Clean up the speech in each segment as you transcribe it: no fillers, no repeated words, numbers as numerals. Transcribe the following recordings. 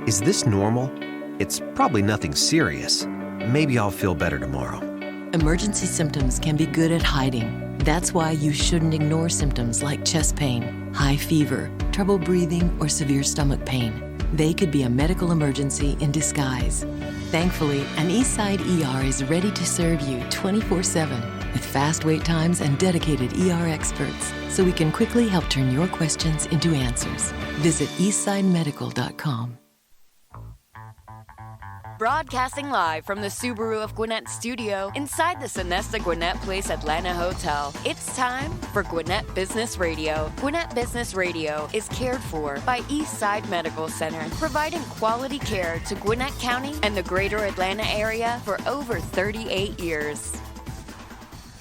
Is this normal? It's probably nothing serious. Maybe I'll feel better tomorrow. Emergency symptoms can be good at hiding. That's why you shouldn't ignore symptoms like chest pain, high fever, trouble breathing, or severe stomach pain. They could be a medical emergency in disguise. Thankfully, an Eastside ER is ready to serve you 24/7 with fast wait times and dedicated ER experts, so we can quickly help turn your questions into answers. Visit eastsidemedical.com. Broadcasting live from the Subaru of Gwinnett studio inside the Sonesta Gwinnett Place Atlanta Hotel. It's time for Gwinnett Business Radio. Gwinnett Business Radio is cared for by Eastside Medical Center, providing quality care to Gwinnett County and the greater Atlanta area for over 38 years.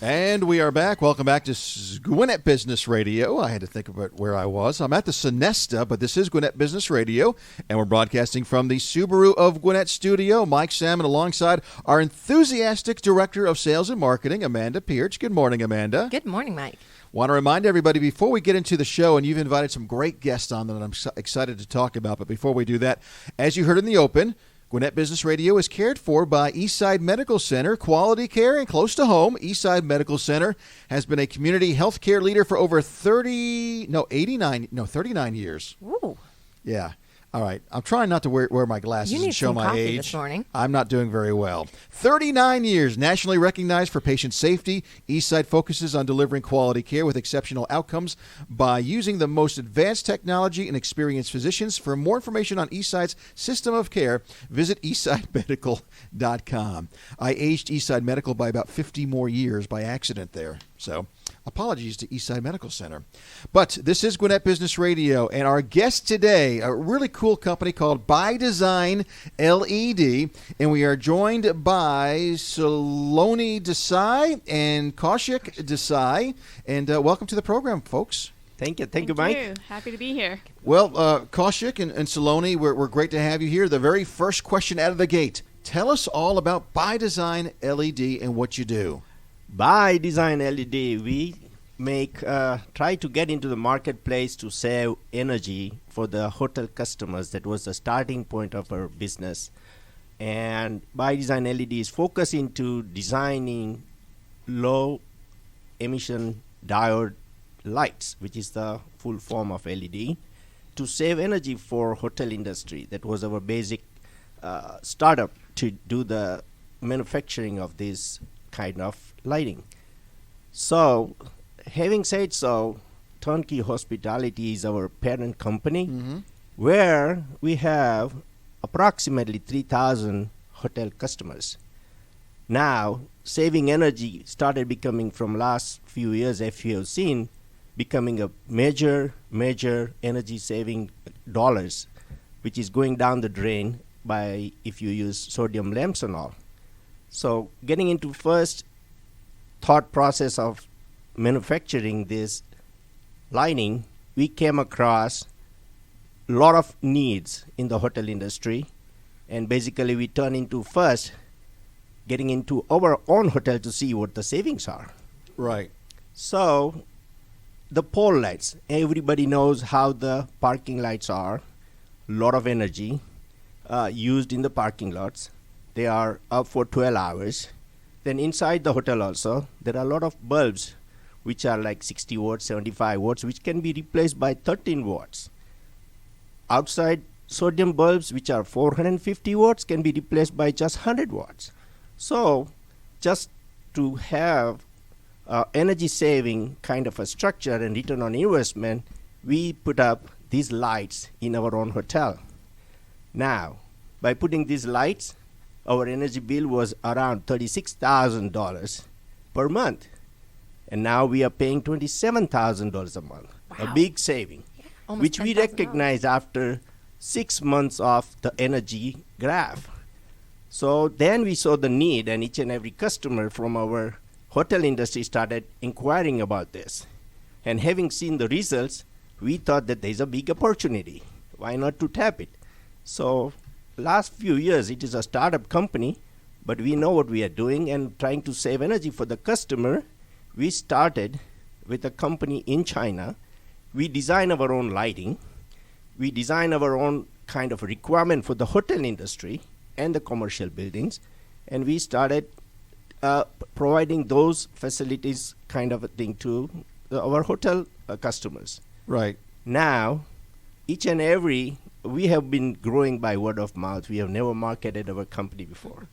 And we are back. Welcome back to Gwinnett Business Radio. I had to think about where I was. I'm at the Sonesta, but this is Gwinnett Business Radio, and we're broadcasting from the Subaru of Gwinnett studio. Mike Salmon alongside our enthusiastic Director of Sales and Marketing, Amanda Pearch. Good morning, Amanda. Good morning, Mike. Want to remind everybody before we get into the show, and you've invited some great guests on that I'm excited to talk about, but before we do that, as you heard in the open, Gwinnett Business Radio is cared for by Eastside Medical Center. Quality care and close to home. Eastside Medical Center has been a community health care leader for over 39 years. Ooh. Yeah. All right. I'm trying not to wear my glasses and show my age. This morning. I'm not doing very well. 39 years, nationally recognized for patient safety. Eastside focuses on delivering quality care with exceptional outcomes by using the most advanced technology and experienced physicians. For more information on Eastside's system of care, visit eastsidemedical.com. I aged Eastside Medical by about 50 more years by accident there. So apologies to Eastside Medical Center. But this is Gwinnett Business Radio, and our guest today, a really cool company called By Design LED, and we are joined by Saloni Desai and Kaushik Desai. And welcome to the program, folks. Thank you, Mike. Happy to be here. Well, Kaushik and Saloni, we're great to have you here. The very first question out of the gate, tell us all about By Design LED and what you do. By Design LED, we try to get into the marketplace to save energy for the hotel customers. That was the starting point of our business. And By Design LED is focused into designing low emission diode lights, which is the full form of LED, to save energy for hotel industry. That was our basic startup to do the manufacturing of this kind of lighting. So, having said so, Turnkey Hospitality is our parent company, where we have approximately 3,000 hotel customers. Now, saving energy started becoming, from last few years, if you have seen, becoming a major energy saving dollars, which is going down the drain by if you use sodium lamps and all. So getting into first thought process of manufacturing this lighting, we came across a lot of needs in the hotel industry, and basically we turned into first getting into our own hotel to see what the savings are. Right. So the pole lights, everybody knows how the parking lights are. A lot of energy used in the parking lots. They are up for 12 hours. Then inside the hotel also, there are a lot of bulbs which are like 60 watts, 75 watts, which can be replaced by 13 watts. Outside, sodium bulbs which are 450 watts can be replaced by just 100 watts. So just to have energy saving kind of a structure and return on investment, we put up these lights in our own hotel. Now, by putting these lights, our energy bill was around $36,000 per month. And now we are paying $27,000 a month. Wow. A big saving, which we recognize after 6 months of the energy graph. So then we saw the need, and each and every customer from our hotel industry started inquiring about this. And having seen the results, we thought that there's a big opportunity. Why not to tap it? So last few years, it is a startup company, but we know what we are doing and trying to save energy for the customer. We started with a company in China. We design our own lighting. We design our own kind of a requirement for the hotel industry and the commercial buildings, and we started providing those facilities kind of a thing to our hotel customers. Right. Now, each and every, we have been growing by word of mouth. We have never marketed our company before.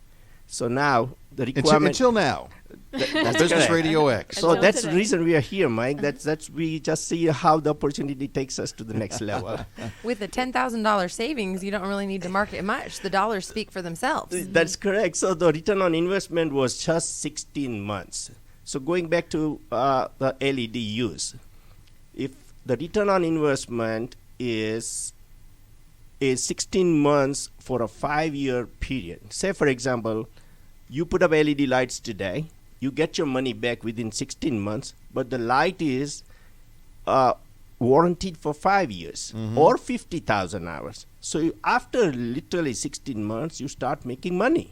So now, the requirement... Until now. That's Business correct. Radio X. So Until that's today. the reason we are here, Mike. That's we just see how the opportunity takes us to the next level. With a $10,000 savings, you don't really need to market much. The dollars speak for themselves. That's correct. So the return on investment was just 16 months. So going back to the LED use, if the return on investment is 16 months for a 5-year period. Say, for example, you put up LED lights today, you get your money back within 16 months, but the light is warranted for 5 years or 50,000 hours. So after literally 16 months, you start making money.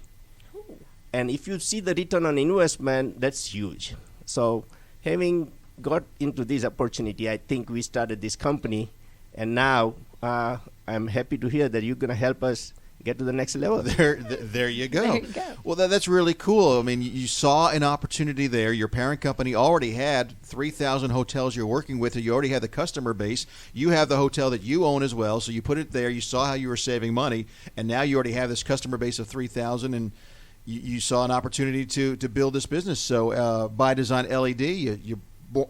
And if you see the return on investment, that's huge. So having got into this opportunity, I think we started this company, and now I'm happy to hear that you're going to help us get to the next level. There you go. There you go. Well, that's really cool. I mean, you saw an opportunity there. Your parent company already had 3,000 hotels you're working with. You already had the customer base. You have the hotel that you own as well. So you put it there. You saw how you were saving money, and now you already have this customer base of 3,000, and you saw an opportunity to build this business. So By Design LED,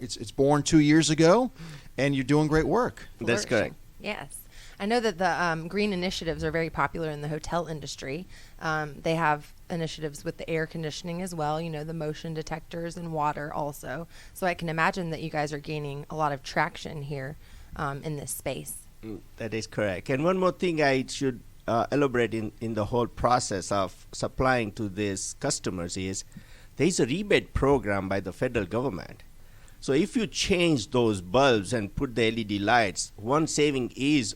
it's born 2 years ago, and you're doing great work. That's correct. Yes. I know that the green initiatives are very popular in the hotel industry. They have initiatives with the air conditioning as well, the motion detectors and water also. So I can imagine that you guys are gaining a lot of traction here in this space. That is correct. And one more thing I should elaborate in the whole process of supplying to these customers is there is a rebate program by the federal government. So if you change those bulbs and put the LED lights, one saving is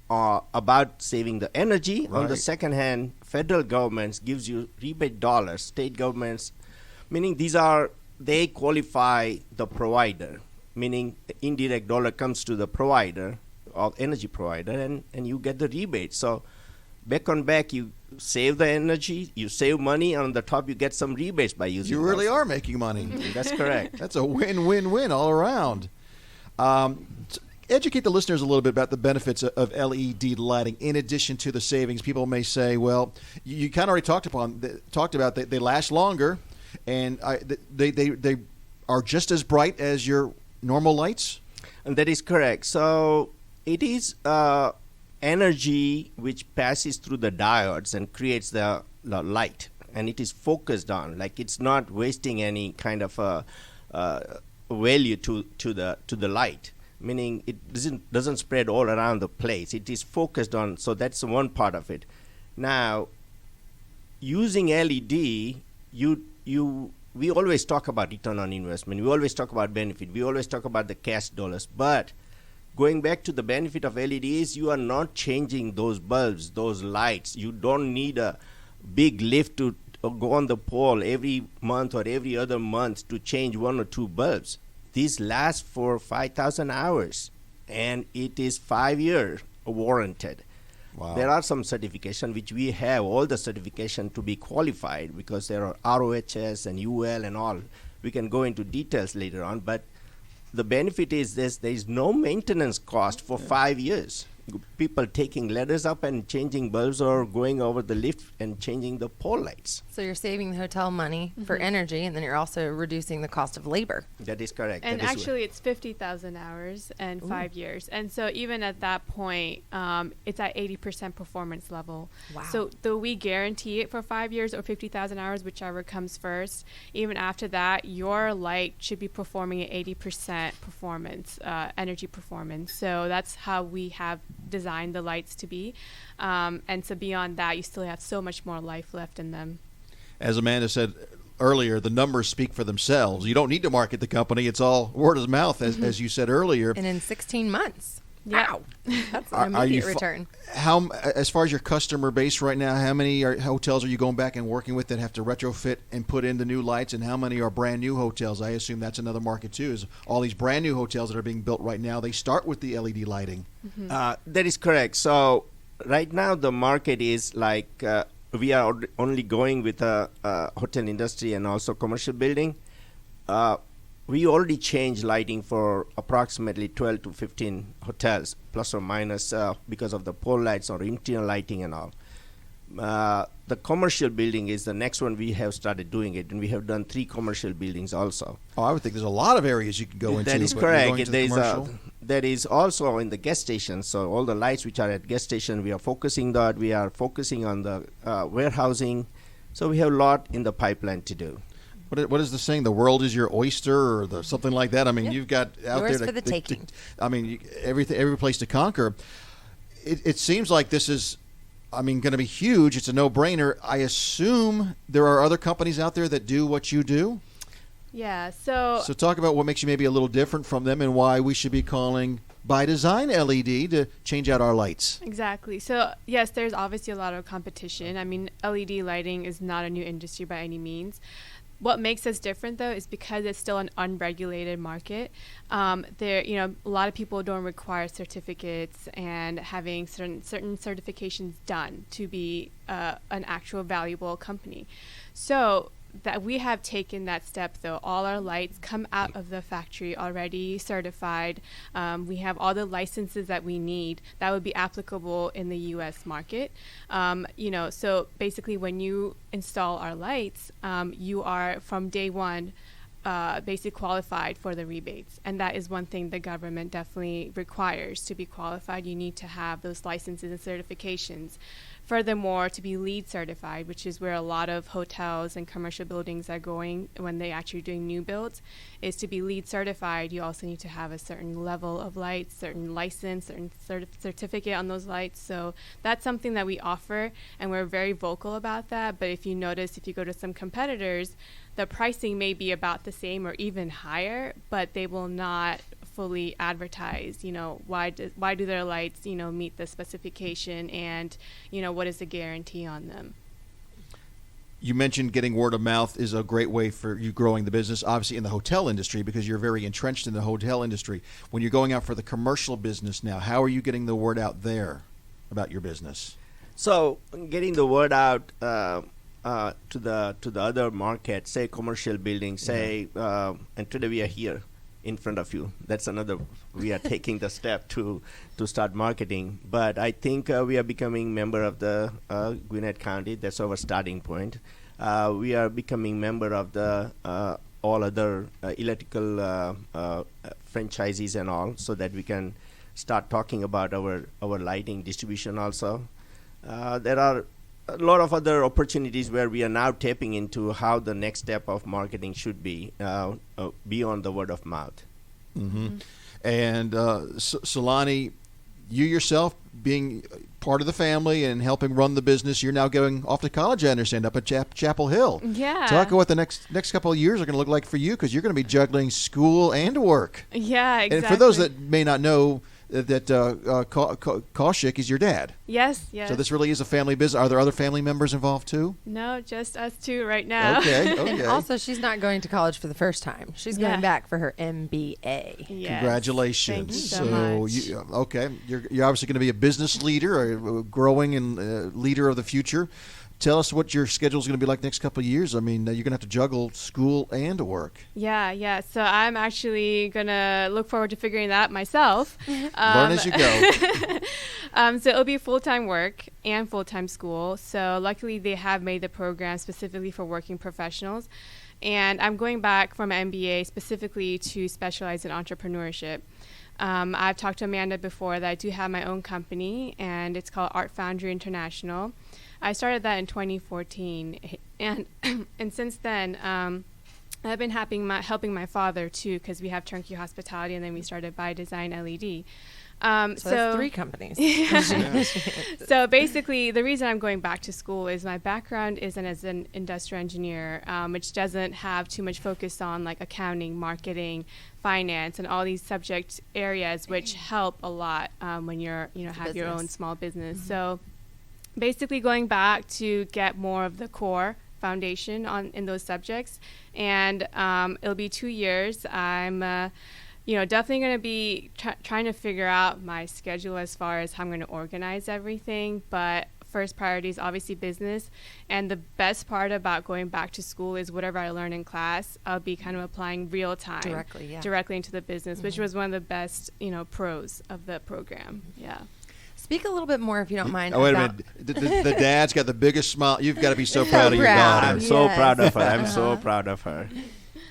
about saving the energy. Right. On the second hand, federal governments gives you rebate dollars, state governments, meaning they qualify the provider, meaning the indirect dollar comes to the provider or energy provider, and you get the rebate. So back on back, you save the energy, you save money, and on the top you get some rebates by using You really those. are making money. That's correct. That's a win-win-win all around. Educate the listeners a little bit about the benefits of LED lighting in addition to the savings. People may say, well, you kind of already talked about they last longer, and they are just as bright as your normal lights. And that is correct. So it is energy which passes through the diodes and creates the light, and it is focused on, like it's not wasting any kind of value to the light, meaning it doesn't spread all around the place. It is focused on, so that's one part of it. Now, using LED, we always talk about return on investment. We always talk about benefit. We always talk about the cash dollars. But going back to the benefit of LEDs, you are not changing those bulbs, those lights. You don't need a big lift to go on the pole every month or every other month to change 1 or 2 bulbs. These last for 5,000 hours, and it is 5-year warranted. Wow. There are some certification which we have, all the certification to be qualified, because there are ROHS and UL and all. We can go into details later on, but the benefit is this: there is no maintenance cost for 5 years. People taking ladders up and changing bulbs, or going over the lift and changing the pole lights. So you're saving the hotel money for energy, and then you're also reducing the cost of labor. That is correct. And That is actually, it's 50,000 hours and 5 years. And so even at that point, it's at 80% performance level. Wow. So though we guarantee it for 5 years or 50,000 hours, whichever comes first, even after that, your light should be performing at 80% performance, energy performance. So that's how we have designed the lights to be. And so beyond that, you still have so much more life left in them. As Amanda said earlier, the numbers speak for themselves. You don't need to market the company. It's all word of mouth, as you said earlier. And in 16 months. Yeah. Wow. That's an immediate return. How, as far as your customer base right now, how many hotels are you going back and working with that have to retrofit and put in the new lights, and how many are brand new hotels? I assume that's another market too, is all these brand new hotels that are being built right now, they start with the LED lighting. That is correct. So right now the market is like we are only going with a hotel industry and also commercial building. We already changed lighting for approximately 12 to 15 hotels, plus or minus, because of the pole lights or interior lighting and all. The commercial building is the next one we have started doing it, and we have done 3 commercial buildings also. Oh, I would think there's a lot of areas you can go into. That is but you're correct. going to the commercial? That is also in the gas stations. So all the lights which are at gas station, we are focusing that. We are focusing on the warehousing. So we have a lot in the pipeline to do. What is the saying? The world is your oyster, or something like that. I mean, you've got out Yours there for the taking. I mean, every place to conquer. It seems like this is, going to be huge. It's a no-brainer. I assume there are other companies out there that do what you do. Yeah. So talk about what makes you maybe a little different from them, and why we should be calling By Design LED to change out our lights. Exactly. So yes, there's obviously a lot of competition. I mean, LED lighting is not a new industry by any means. What makes us different, though, is because it's still an unregulated market. A lot of people don't require certificates and having certain certifications done to be an actual valuable company. So that we have taken that step, though. All our lights come out of the factory already certified. We have all the licenses that we need that would be applicable in the U.S. market. So basically when you install our lights, you are from day one basically qualified for the rebates. And that is one thing the government definitely requires. To be qualified, you need to have those licenses and certifications. Furthermore, to be LEED certified, which is where a lot of hotels and commercial buildings are going when they actually doing new builds, is to be LEED certified. You also need to have a certain level of lights, certain license, certain certificate on those lights. So that's something that we offer, and we're very vocal about that. But if you notice, if you go to some competitors, the pricing may be about the same or even higher, but they will not fully advertise, why do their lights, meet the specification, and, what is the guarantee on them. You mentioned getting word of mouth is a great way for you growing the business, obviously in the hotel industry, because you're very entrenched in the hotel industry. When you're going out for the commercial business now, how are you getting the word out there about your business? So getting the word out to the other market, say commercial buildings, and today we are here in front of you. That's another, we are taking the step to start marketing. But I think we are becoming member of the Gwinnett County. That's our starting point. We are becoming member of the all other electrical franchises and all, so that we can start talking about our lighting distribution also. There are a lot of other opportunities where we are now tapping into how the next step of marketing should be beyond the word of mouth. Mm-hmm. And Saloni, you yourself being part of the family and helping run the business, you're now going off to college, I understand, up at Chapel Hill. Yeah. Talk about what the next couple of years are going to look like for you, because you're going to be juggling school and work. Yeah, exactly. And for those that may not know, that Kaushik is your dad. Yes. So this really is a family business. Are there other family members involved too? No, just us two right now. Okay. And also, she's not going to college for the first time. She's going back for her MBA. Yes. Congratulations. Thank you so much. You're obviously going to be a business leader, a growing and leader of the future. Tell us what your schedule is going to be like next couple of years. I mean, you're going to have to juggle school and work. Yeah. So I'm actually going to look forward to figuring that out myself. Learn as you go. So it'll be full-time work and full-time school. So luckily they have made the program specifically for working professionals. And I'm going back for my MBA specifically to specialize in entrepreneurship. I've talked to Amanda before that I do have my own company, and it's called Art Foundry International. I started that in 2014, and since then, I've been helping my father too, because we have turnkey hospitality, and then we started By Design LED. So that's 3 companies. So basically, the reason I'm going back to school is my background is as an industrial engineer, which doesn't have too much focus on like accounting, marketing, finance, and all these subject areas, which help a lot when you're have your own small business. Mm-hmm. So basically, going back to get more of the core foundation in those subjects, and it'll be 2 years. I'm definitely going to be trying to figure out my schedule as far as how I'm going to organize everything. But first priority is obviously business. And the best part about going back to school is whatever I learn in class, I'll be kind of applying real time directly into the business, which was one of the best, pros of the program. Yeah. Speak a little bit more, if you don't mind. Oh, wait a minute. The dad's got the biggest smile. You've got to be so proud of your daughter. I'm so proud of her. I'm so proud of her.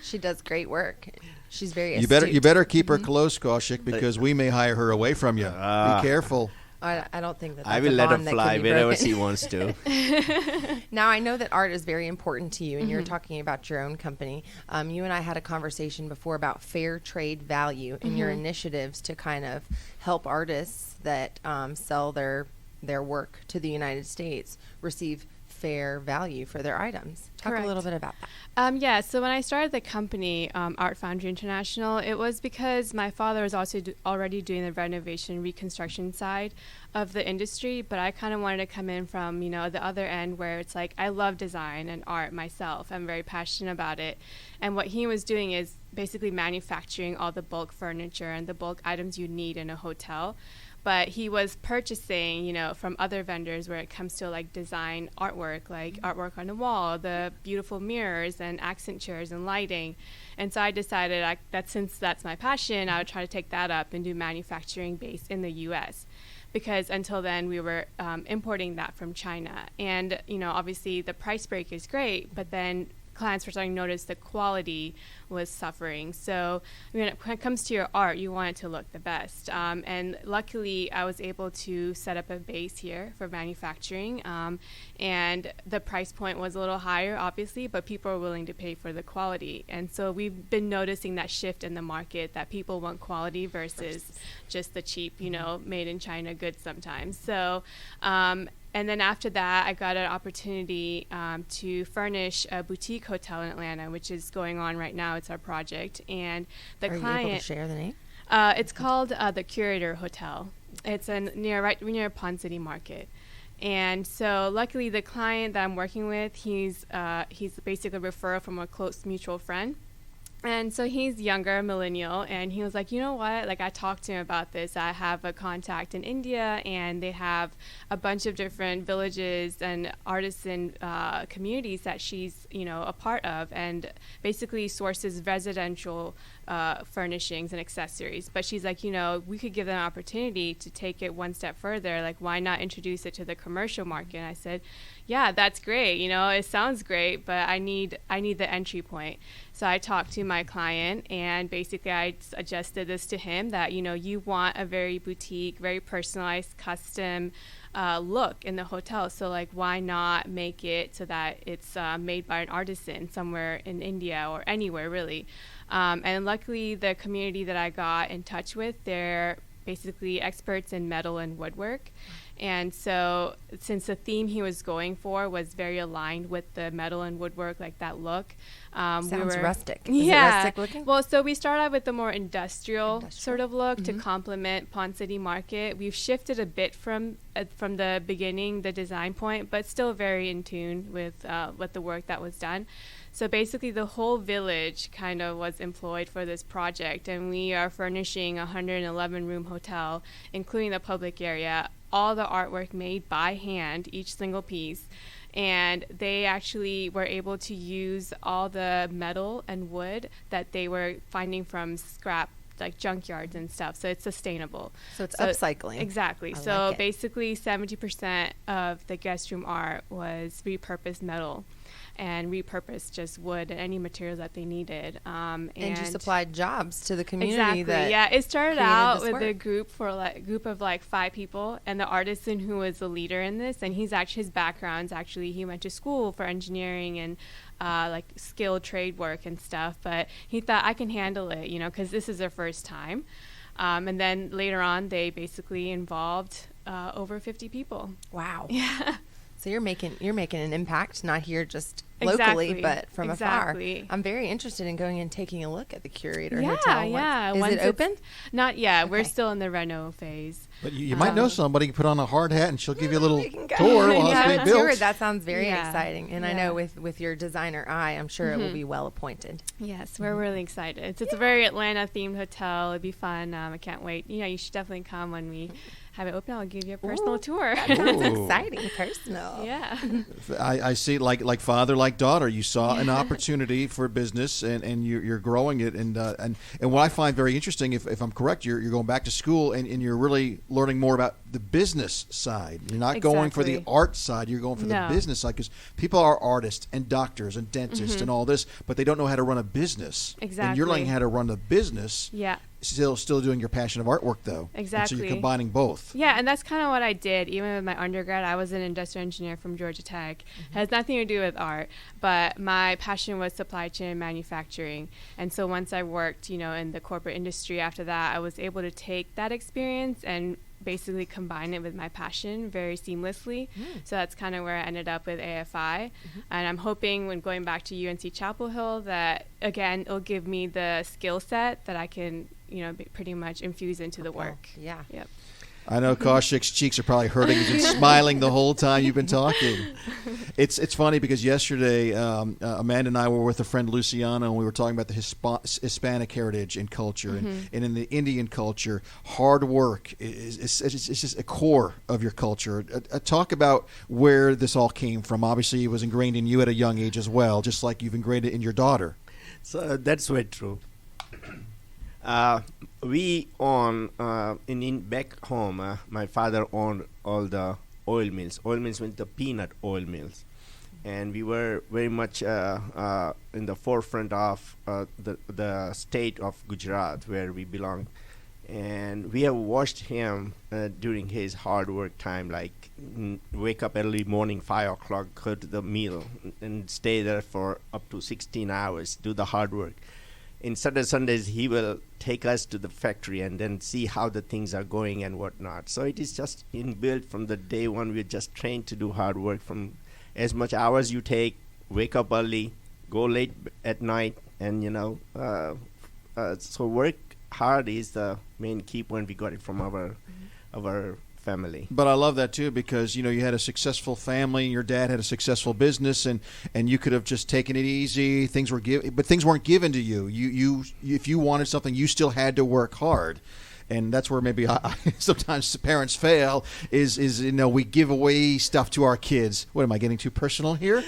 She does great work. She's very You better keep her close, Kaushik, because we may hire her away from you. Be careful. I don't think that's I will let her fly wherever she wants to. Now, I know that art is very important to you, and you're talking about your own company. You and I had a conversation before about fair trade value and your initiatives to kind of help artists that sell their work to the United States receive fair value for their items. Talk a little bit about that. So when I started the company, Art Foundry International, it was because my father was also already doing the renovation reconstruction side of the industry, but I kind of wanted to come in from, the other end where it's like I love design and art myself. I'm very passionate about it. And what he was doing is basically manufacturing all the bulk furniture and the bulk items you need in a hotel. But he was purchasing, from other vendors where it comes to like design artwork, like artwork on the wall, the beautiful mirrors and accent chairs and lighting. And so I decided that since that's my passion, I would try to take that up and do manufacturing based in the U.S. Because until then we were importing that from China. And, obviously the price break is great, but then clients were starting to notice the quality was suffering. So when it comes to your art, you want it to look the best. And luckily, I was able to set up a base here for manufacturing. And the price point was a little higher, obviously, but people are willing to pay for the quality. And so we've been noticing that shift in the market, that people want quality versus just the cheap, made in China goods sometimes. So and then after that, I got an opportunity to furnish a boutique hotel in Atlanta, which is going on right now. It's our project. And the client... Are you able to share the name? It's called the Curator Hotel. It's right near Pond City Market. And so luckily, the client that I'm working with, he's basically a referral from a close mutual friend. And so he's younger, millennial, and he was like, you know what? Like, I talked to him about this. I have a contact in India, and they have a bunch of different villages and artisan communities that she's, a part of, and basically sources residential furnishings and accessories. But she's like, we could give them an opportunity to take it one step further. Like, why not introduce it to the commercial market? And I said, yeah, that's great. It sounds great, but I need the entry point. So I talked to my client, and basically I suggested this to him that, you want a very boutique, very personalized, custom look in the hotel. So like, why not make it so that it's made by an artisan somewhere in India or anywhere really? And luckily the community that I got in touch with, they're basically experts in metal and woodwork. And so since the theme he was going for was very aligned with the metal and woodwork, like that look. Sounds rustic. Is it rustic looking? Well, so we started out with the more industrial sort of look to complement Pond City Market. We've shifted a bit from the beginning, the design point, but still very in tune with the work that was done. So basically the whole village kind of was employed for this project, and we are furnishing a 111-room hotel, including the public area, all the artwork made by hand, each single piece. And they actually were able to use all the metal and wood that they were finding from scrap, like junkyards and stuff. So it's sustainable. So it's upcycling. Exactly. So basically 70% of the guest room art was repurposed metal and repurposed just wood and any materials that they needed. And you supplied jobs to the community. Exactly. It started out with a group of 5 people, and the artisan who was the leader in this, and his background's actually, he went to school for engineering and like skilled trade work and stuff, but he thought, I can handle it, because this is their first time. And then later on, they basically involved over 50 people. Wow. Yeah. So you're making an impact, not here just locally, Exactly. but from Exactly. afar. I'm very interested in going and taking a look at the Curator Yeah, Hotel. yeah. Is Once it it's- open? Not yet. We're Okay. still in the reno phase. But you might know somebody. You put on a hard hat, and she'll give you a little We can go. tour while Yeah. it's being A built. tour, that sounds very Yeah. exciting. And I Yeah. know with your designer eye, I'm sure it will be well appointed. Yes, we're really excited. It's a very Atlanta-themed hotel. It'd be fun. I can't wait. You should definitely come when we have it open. I'll give you a personal tour. That sounds Ooh. exciting, personal. Yeah. I see, like father, like daughter. You saw an opportunity for business, and you're growing it. And what I find very interesting, if I'm correct, you're going back to school, and you're really learning more about the business side. You're not going for the Exactly. art side. You're going for the No. business side, because people are artists and doctors and dentists and all this, but they don't know how to run a business. And you're learning Exactly. how to run a business. Yeah. Still doing your passion of artwork, though. And so Exactly. you're combining both. Yeah, and that's kind of what I did. Even with my undergrad, I was an industrial engineer from Georgia Tech. Has nothing to do with art, but my passion was supply chain and manufacturing. And so once I worked, in the corporate industry after that, I was able to take that experience and basically combine it with my passion very seamlessly. So that's kind of where I ended up with AFI. And I'm hoping when going back to UNC Chapel Hill that, again, it'll give me the skill set that I can, pretty much infuse into the work. Yeah. Yep. I know Kaushik's cheeks are probably hurting. He's been smiling the whole time you've been talking. It's funny because yesterday Amanda and I were with a friend Luciano, and we were talking about the Hispanic heritage and culture, and in the Indian culture, hard work is just a core of your culture. Talk about where this all came from. Obviously, it was ingrained in you at a young age as well, just like you've ingrained it in your daughter. So that's very true. We own back home. My father owned all the oil mills. Oil mills means the peanut oil mills, and we were very much in the forefront of the state of Gujarat, where we belong. And we have watched him during his hard work time, like wake up early morning, 5 o'clock, go to the mill, and stay there for up to 16 hours, do the hard work. In Saturday, Sundays, he will take us to the factory and then see how the things are going and whatnot. So it is just inbuilt from the day one. We're just trained to do hard work from as much hours you take, wake up early, go late at night, and, so work hard is the main key point. We got it from our family. But I love that too, because you had a successful family, and your dad had a successful business, and you could have just taken it easy. Things were but things weren't given to you. You if you wanted something, you still had to work hard. And that's where maybe sometimes parents fail is we give away stuff to our kids. What, am I getting too personal here?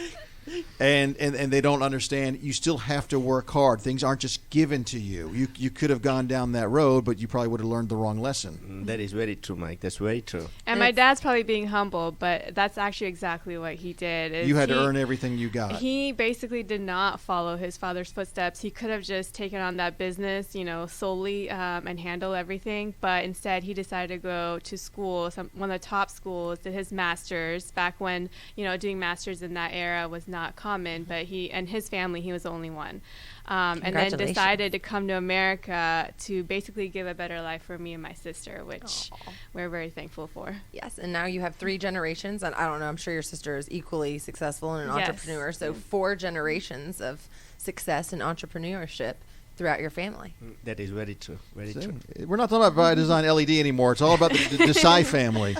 And they don't understand you still have to work hard. Things aren't just given to you. You could have gone down that road, but you probably would have learned the wrong lesson. That is very true, Mike. That's very true. And my dad's probably being humble, but that's actually exactly what he did. You had to earn everything you got. He basically did not follow his father's footsteps. He could have just taken on that business, solely and handle everything. But instead, he decided to go to school, one of the top schools, did his master's back when, doing masters in that era was not common. But he and his family, he was the only one. And then Congratulations. decided to come to America to basically give a better life for me and my sister, which we're very thankful for. Yes, and now you have 3 generations, and I don't know, I'm sure your sister is equally successful and an Yes. entrepreneur, so 4 generations of success and entrepreneurship throughout your family. That is very true. Very true. We're not talking about Bio Design LED anymore. It's all about the Desai family.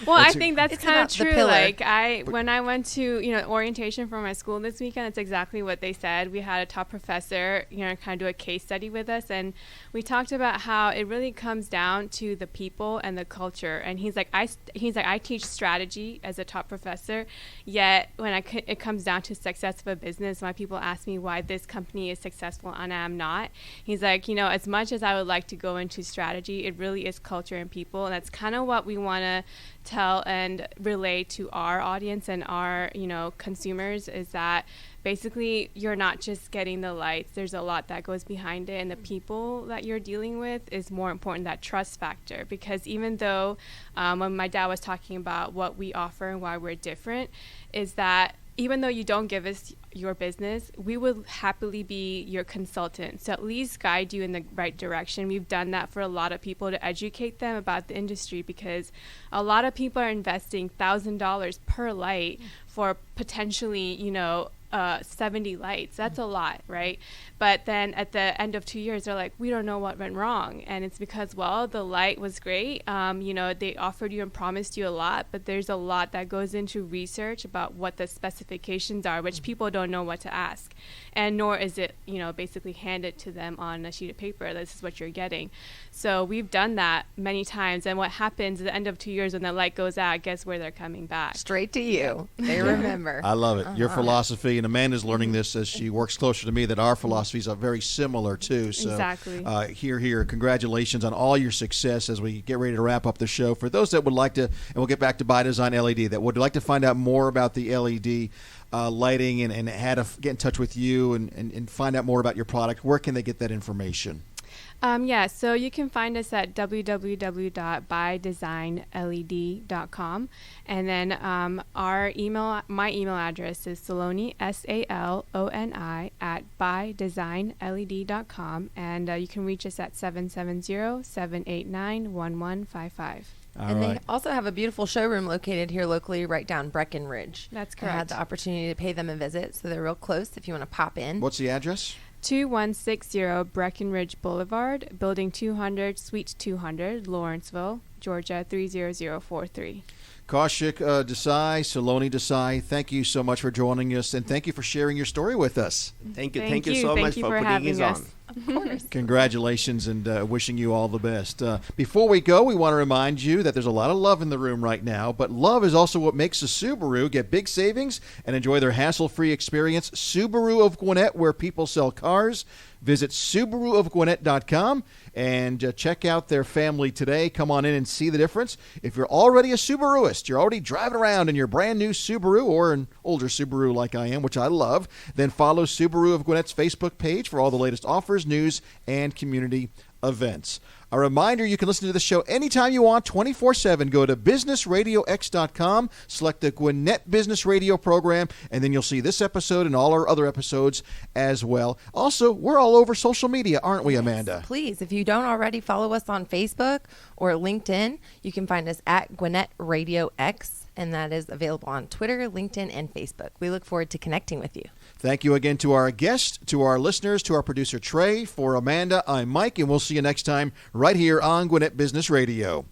Well, That's I think that's it's kind of about the true. pillar. Like when I went to orientation for my school this weekend, it's exactly what they said. We had a top professor, kind of do a case study with us, and we talked about how it really comes down to the people and the culture. And he's like, I teach strategy as a top professor, yet when it comes down to success of a business, my people ask me why this company is successful and I'm not. He's like, as much as I would like to go into strategy, it really is culture and people, and that's kind of what we want to tell and relay to our audience and our consumers, is that basically you're not just getting the lights. There's a lot that goes behind it, and the people that you're dealing with is more important, that trust factor. Because even though when my dad was talking about what we offer and why we're different, is that even though you don't give us your business, we will happily be your consultant. So at least guide you in the right direction. We've done that for a lot of people to educate them about the industry, because a lot of people are investing $1,000 per light for potentially, 70 lights. That's a lot, right? But then at the end of 2 years, they're like, we don't know what went wrong. And it's because, well, the light was great. They offered you and promised you a lot, but there's a lot that goes into research about what the specifications are, which people don't know what to ask. And nor is it, basically handed to them on a sheet of paper. This is what you're getting. So we've done that many times. And what happens at the end of 2 years when the light goes out, guess where they're coming back? Straight to you. They remember. I love it. Your philosophy, and Amanda's learning this as she works closer to me, that our philosophies are very similar too. So Exactly. Here, congratulations on all your success as we get ready to wrap up the show. For those that would like to, and we'll get back to By Design LED, that would like to find out more about the LED lighting and how to get in touch with you and find out more about your product, where can they get that information? So you can find us at www.bydesignled.com, and then my email address is Saloni, SALONI, @bydesignled.com, and you can reach us at 770-789-1155. And they also have a beautiful showroom located here locally, right down Breckenridge. That's I had correct. the opportunity to pay them a visit, so they're real close if you want to pop in. What's the address? 2160 Breckenridge Boulevard, Building 200, Suite 200, Lawrenceville, Georgia 30043. Kaushik Desai Saloni Desai, thank you so much for joining us, and thank you for sharing your story with us. Thank you so Thank much you for putting having us us. on. Of course. Congratulations, and wishing you all the best. Before we go, we want to remind you that there's a lot of love in the room right now, but love is also what makes a Subaru get big savings and enjoy their hassle-free experience. Subaru of Gwinnett, where people sell cars. Visit SubaruofGwinnett.com and check out their family today. Come on in and see the difference. If you're already a Subaruist, you're already driving around in your brand new Subaru or an older Subaru like I am, which I love, then follow Subaru of Gwinnett's Facebook page for all the latest offers, news, and community events. A reminder, you can listen to the show anytime you want, 24/7. Go to businessradiox.com, select the Gwinnett Business Radio program, and then you'll see this episode and all our other episodes as well. Also, we're all over social media, aren't we, Amanda? Please, if you don't already follow us on Facebook or LinkedIn, you can find us at Gwinnett Radio X, and that is available on Twitter, LinkedIn, and Facebook. We look forward to connecting with you. Thank you again to our guests, to our listeners, to our producer Trey. For Amanda, I'm Mike, and we'll see you next time right here on Gwinnett Business Radio.